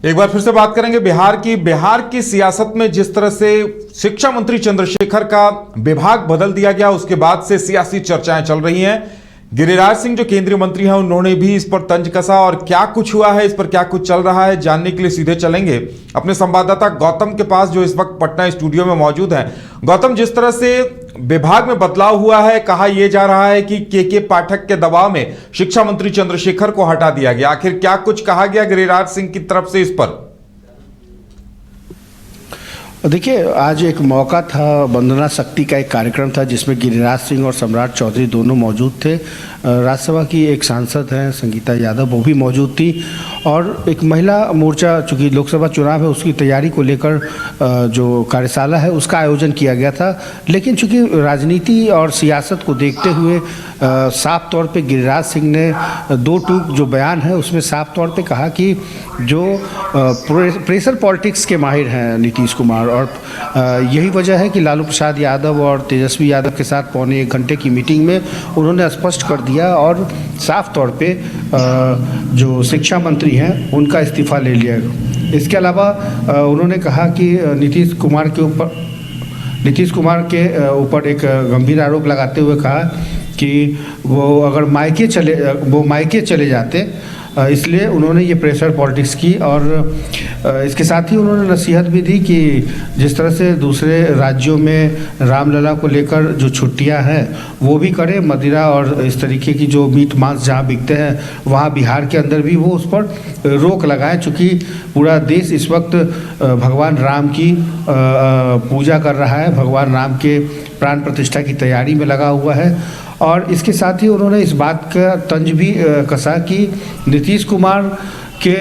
एक बार फिर से बात करेंगे बिहार की सियासत में जिस तरह से शिक्षा मंत्री चंद्रशेखर का विभाग बदल दिया गया, उसके बाद से सियासी चर्चाएं चल रही हैं। गिरिराज सिंह जो केंद्रीय मंत्री हैं, उन्होंने भी इस पर तंज कसा और क्या कुछ हुआ है, इस पर क्या कुछ चल रहा है, जानने के लिए सीधे चलेंगे अपने संवाददाता गौतम के पास, जो इस वक्त पटना स्टूडियो में मौजूद हैं। गौतम, जिस तरह से विभाग में बदलाव हुआ है, कहा यह जा रहा है कि के पाठक के दबाव में शिक्षा मंत्री चंद्रशेखर को हटा दिया गया, आखिर क्या कुछ कहा गया गिरिराज सिंह की तरफ से इस पर? देखिए, आज एक मौका था, वंदना शक्ति का एक कार्यक्रम था जिसमें गिरिराज सिंह और सम्राट चौधरी दोनों मौजूद थे। राज्यसभा की एक सांसद हैं संगीता यादव, वो भी मौजूद थी, और एक महिला मोर्चा, चूँकि लोकसभा चुनाव है उसकी तैयारी को लेकर जो कार्यशाला है उसका आयोजन किया गया था। लेकिन चूँकि राजनीति और सियासत को देखते हुए साफ तौर पे गिरिराज सिंह ने दो टूक जो बयान है उसमें साफ तौर पे कहा कि जो प्रेशर पॉलिटिक्स के माहिर हैं नीतीश कुमार, और यही वजह है कि लालू प्रसाद यादव और तेजस्वी यादव के साथ पौने 1 घंटे की मीटिंग में उन्होंने स्पष्ट कर दिया और साफ तौर पे जो शिक्षा मंत्री हैं उनका इस्तीफ़ा ले लिया। इसके अलावा उन्होंने कहा कि नीतीश कुमार के ऊपर एक गंभीर आरोप लगाते हुए कहा कि वो अगर मायके चले जाते, इसलिए उन्होंने ये प्रेशर पॉलिटिक्स की। और इसके साथ ही उन्होंने नसीहत भी दी कि जिस तरह से दूसरे राज्यों में रामलला को लेकर जो छुट्टियां हैं वो भी करें, मदिरा और इस तरीके की जो मीट मांस जहां बिकते हैं वहां बिहार के अंदर भी वो उस पर रोक लगाएं, चूँकि पूरा देश इस वक्त भगवान राम की पूजा कर रहा है, भगवान राम के प्राण प्रतिष्ठा की तैयारी में लगा हुआ है। और इसके साथ ही उन्होंने इस बात का तंज भी कसा कि नीतीश कुमार के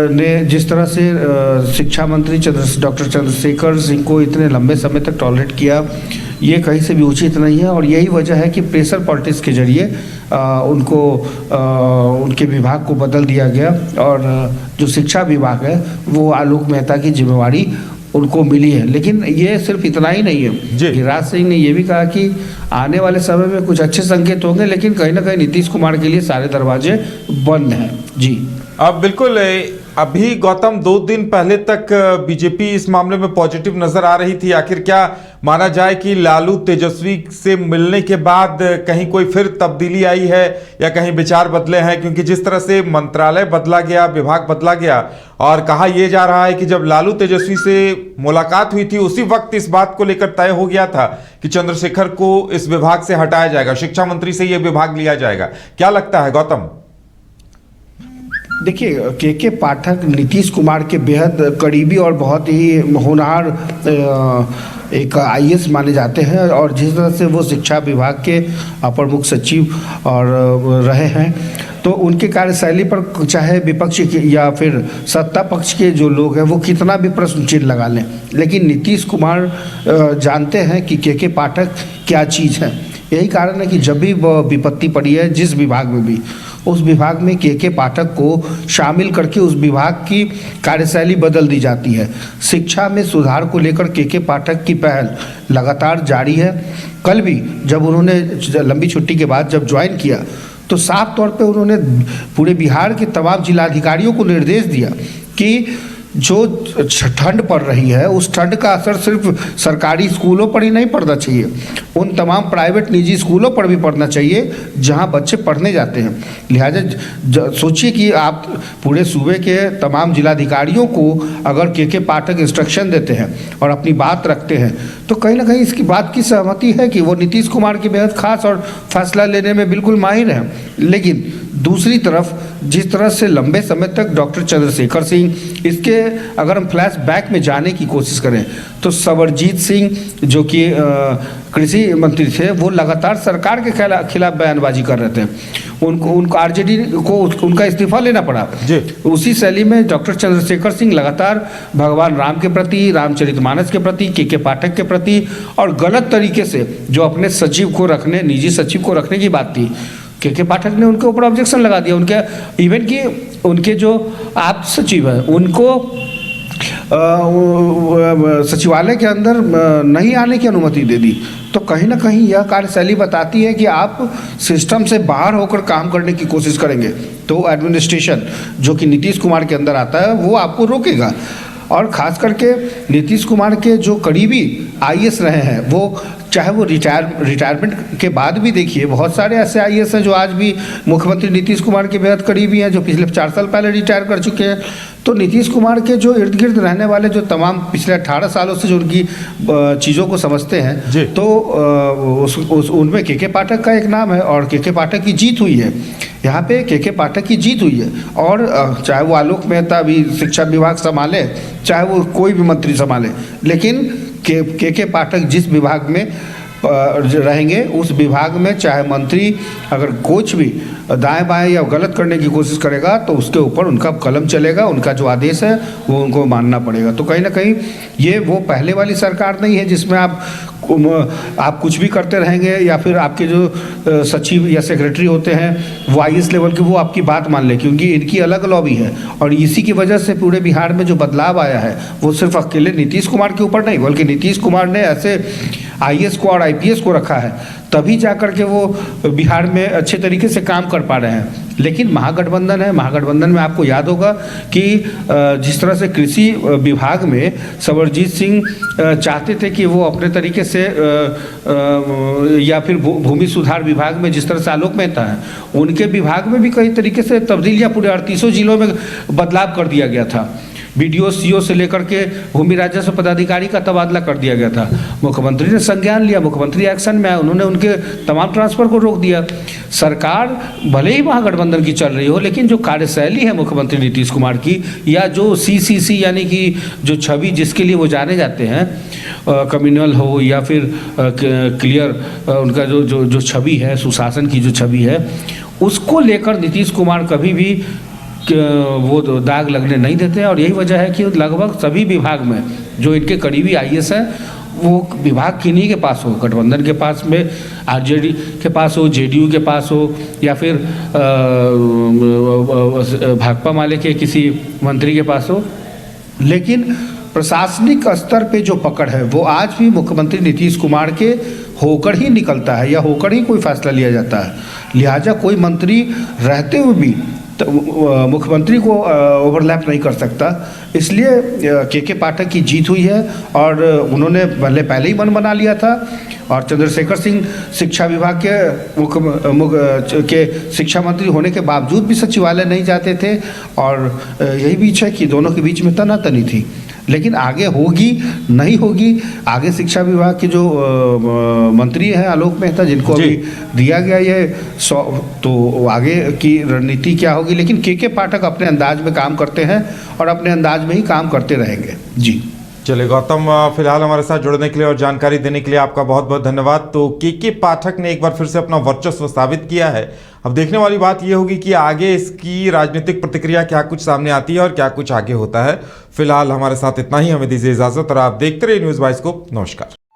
ने जिस तरह से शिक्षा मंत्री डॉक्टर चंद्रशेखर सिंह को इतने लंबे समय तक टॉलरेट किया, ये कहीं से भी उचित नहीं है, और यही वजह है कि प्रेशर पॉलिटिक्स के जरिए उनके विभाग को बदल दिया गया, और जो शिक्षा विभाग है वो आलोक मेहता की जिम्मेवारी उनको मिली है। लेकिन ये सिर्फ इतना ही नहीं है, गिरिराज सिंह ने ये भी कहा कि आने वाले समय में कुछ अच्छे संकेत होंगे, लेकिन कहीं ना कहीं नीतीश कुमार के लिए सारे दरवाजे बंद हैं। जी, अब बिल्कुल अभी गौतम 2 दिन पहले तक बीजेपी इस मामले में पॉजिटिव नजर आ रही थी। आखिर क्या माना जाए कि लालू तेजस्वी से मिलने के बाद कहीं कोई फिर तब्दीली आई है या कहीं विचार बदले हैं? क्योंकि जिस तरह से मंत्रालय बदला गया, विभाग बदला गया, और कहा यह जा रहा है कि जब लालू तेजस्वी से मुलाकात हुई थी उसी वक्त इस बात को लेकर तय हो गया था कि चंद्रशेखर को इस विभाग से हटाया जाएगा, शिक्षा मंत्री से यह विभाग लिया जाएगा। क्या लगता है गौतम? देखिए, के पाठक नीतीश कुमार के बेहद करीबी और बहुत ही होनहार एक आईएएस माने जाते हैं, और जिस तरह से वो शिक्षा विभाग के अपर मुख्य सचिव और रहे हैं, तो उनके कार्यशैली पर चाहे विपक्ष या फिर सत्ता पक्ष के जो लोग हैं वो कितना भी प्रश्न चिन्ह लगा लें, लेकिन नीतीश कुमार जानते हैं कि के पाठक क्या चीज़ है। यही कारण है कि जब भी वह विपत्ति पड़ी है जिस विभाग में भी, उस विभाग में के पाठक को शामिल करके उस विभाग की कार्यशैली बदल दी जाती है। शिक्षा में सुधार को लेकर के पाठक की पहल लगातार जारी है। कल भी जब उन्होंने लंबी छुट्टी के बाद जब ज्वाइन किया तो साफ तौर पे उन्होंने पूरे बिहार के तमाम जिलाधिकारियों को निर्देश दिया कि जो ठंड पड़ रही है उस ठंड का असर सिर्फ सरकारी स्कूलों पर ही नहीं पड़ना चाहिए, उन तमाम प्राइवेट निजी स्कूलों पर भी पड़ना चाहिए जहां बच्चे पढ़ने जाते हैं। लिहाजा सोचिए कि आप पूरे सूबे के तमाम जिलाधिकारियों को अगर के पाठक इंस्ट्रक्शन देते हैं और अपनी बात रखते हैं, तो कहीं ना कहीं इसकी बात की सहमति है कि वो नीतीश कुमार के बेहद खास और फैसला लेने में बिल्कुल माहिर हैं। लेकिन दूसरी तरफ जिस तरह से लंबे समय तक डॉक्टर चंद्रशेखर सिंह, इसके अगर हम फ्लैश बैक में जाने की कोशिश करें तो सवरजीत सिंह जो कि कृषि मंत्री थे, वो लगातार सरकार के खिलाफ बयानबाजी कर रहे थे। उनको आरजेडी को उनका इस्तीफा लेना पड़ा। उसी शैली में डॉक्टर चंद्रशेखर सिंह लगातार भगवान राम के प्रति, रामचरितमानस के प्रति, के पाठक के प्रति, और गलत तरीके से जो अपने सचिव को रखने, निजी सचिव को रखने की बात थी, के पाठक ने उनके ऊपर ऑब्जेक्शन लगा दिया। उनके इवन कि उनके जो आप सचिव हैं उनको सचिवालय के अंदर नहीं आने की अनुमति दे दी। तो कहीं ना कहीं यह कार्यशैली बताती है कि आप सिस्टम से बाहर होकर काम करने की कोशिश करेंगे तो एडमिनिस्ट्रेशन जो कि नीतीश कुमार के अंदर आता है वो आपको रोकेगा। और ख़ास करके नीतीश कुमार के जो करीबी आईएएस रहे हैं, वो चाहे वो रिटायरमेंट के बाद भी देखिए बहुत सारे ऐसे आईएएस हैं जो आज भी मुख्यमंत्री नीतीश कुमार के बेहद करीबी हैं, जो पिछले 4 साल पहले रिटायर कर चुके हैं। तो नीतीश कुमार के जो इर्द गिर्द रहने वाले जो तमाम पिछले 18 सालों से जो उनकी चीज़ों को समझते हैं, तो उनमें के पाठक का एक नाम है और के पाठक की जीत हुई है। यहाँ पे के पाठक की जीत हुई है और चाहे वो आलोक मेहता अभी शिक्षा विभाग संभाले, चाहे वो कोई भी मंत्री संभाले, लेकिन के पाठक जिस विभाग में रहेंगे उस विभाग में चाहे मंत्री अगर कुछ भी दाएं बाएं या गलत करने की कोशिश करेगा तो उसके ऊपर उनका कलम चलेगा, उनका जो आदेश है वो उनको मानना पड़ेगा। तो कहीं ना कहीं ये वो पहले वाली सरकार नहीं है जिसमें आप कुछ भी करते रहेंगे या फिर आपके जो सचिव या सेक्रेटरी होते हैं वो आईएएस लेवल के वो आपकी बात मान ले, क्योंकि इनकी अलग लॉबी है। और इसी की वजह से पूरे बिहार में जो बदलाव आया है वो सिर्फ अकेले नीतीश कुमार के ऊपर नहीं, बल्कि नीतीश कुमार ने ऐसे आईएएस को और आईपीएस को रखा है तभी जा कर के वो बिहार में अच्छे तरीके से काम कर पा रहे हैं। लेकिन महागठबंधन है, महागठबंधन में आपको याद होगा कि जिस तरह से कृषि विभाग में सरबजीत सिंह चाहते थे कि वो अपने तरीके से या फिर भूमि सुधार विभाग में जिस तरह से आलोक मेहता है उनके विभाग में भी कई तरीके से तब्दीलियाँ पूरे 38 जिलों में बदलाव कर दिया गया था। बीडीओ सीओ से लेकर के भूमि राजस्व पदाधिकारी का तबादला कर दिया गया था। मुख्यमंत्री ने संज्ञान लिया, मुख्यमंत्री एक्शन में आए, उन्होंने उनके तमाम ट्रांसफ़र को रोक दिया। सरकार भले ही महागठबंधन की चल रही हो, लेकिन जो कार्यशैली है मुख्यमंत्री नीतीश कुमार की या जो सीसीसी यानी कि जो छवि जिसके लिए वो जाने जाते हैं, कम्युनल हो या फिर क्लियर उनका जो छवि है, सुशासन की जो छवि है, उसको लेकर नीतीश कुमार कभी भी वो दाग लगने नहीं देते हैं। और यही वजह है कि लगभग सभी विभाग में जो इनके करीबी आईएएस हैं वो विभाग किन्हीं के पास हो, गठबंधन के पास में, आरजेडी के पास हो, जेडीयू के पास हो या फिर भाकपा माले के किसी मंत्री के पास हो, लेकिन प्रशासनिक स्तर पे जो पकड़ है वो आज भी मुख्यमंत्री नीतीश कुमार के होकर ही निकलता है या होकर ही कोई फैसला लिया जाता है। लिहाजा कोई मंत्री रहते हुए भी तो मुख्यमंत्री को ओवरलैप नहीं कर सकता। इसलिए के पाठक की जीत हुई है और उन्होंने पहले ही मन बना लिया था। और चंद्रशेखर सिंह शिक्षा विभाग के शिक्षा मंत्री होने के बावजूद भी सचिवालय नहीं जाते थे और यही बीच है कि दोनों के बीच में तनातनी थी। लेकिन आगे होगी नहीं होगी, आगे शिक्षा विभाग के जो मंत्री हैं आलोक मेहता जिनको अभी दिया गया ये तो आगे की रणनीति क्या होगी। लेकिन के पाठक अपने अंदाज में काम करते हैं और अपने अंदाज में ही काम करते रहेंगे। जी चलिए गौतम, फिलहाल हमारे साथ जुड़ने के लिए और जानकारी देने के लिए आपका बहुत बहुत धन्यवाद। तो के पाठक ने एक बार फिर से अपना वर्चस्व साबित किया है। अब देखने वाली बात यह होगी कि आगे इसकी राजनीतिक प्रतिक्रिया क्या कुछ सामने आती है और क्या कुछ आगे होता है। फिलहाल हमारे साथ इतना ही, हमें दीजिए इजाजत और आप देखते रहिए न्यूज़ बाइस्कोप। नमस्कार।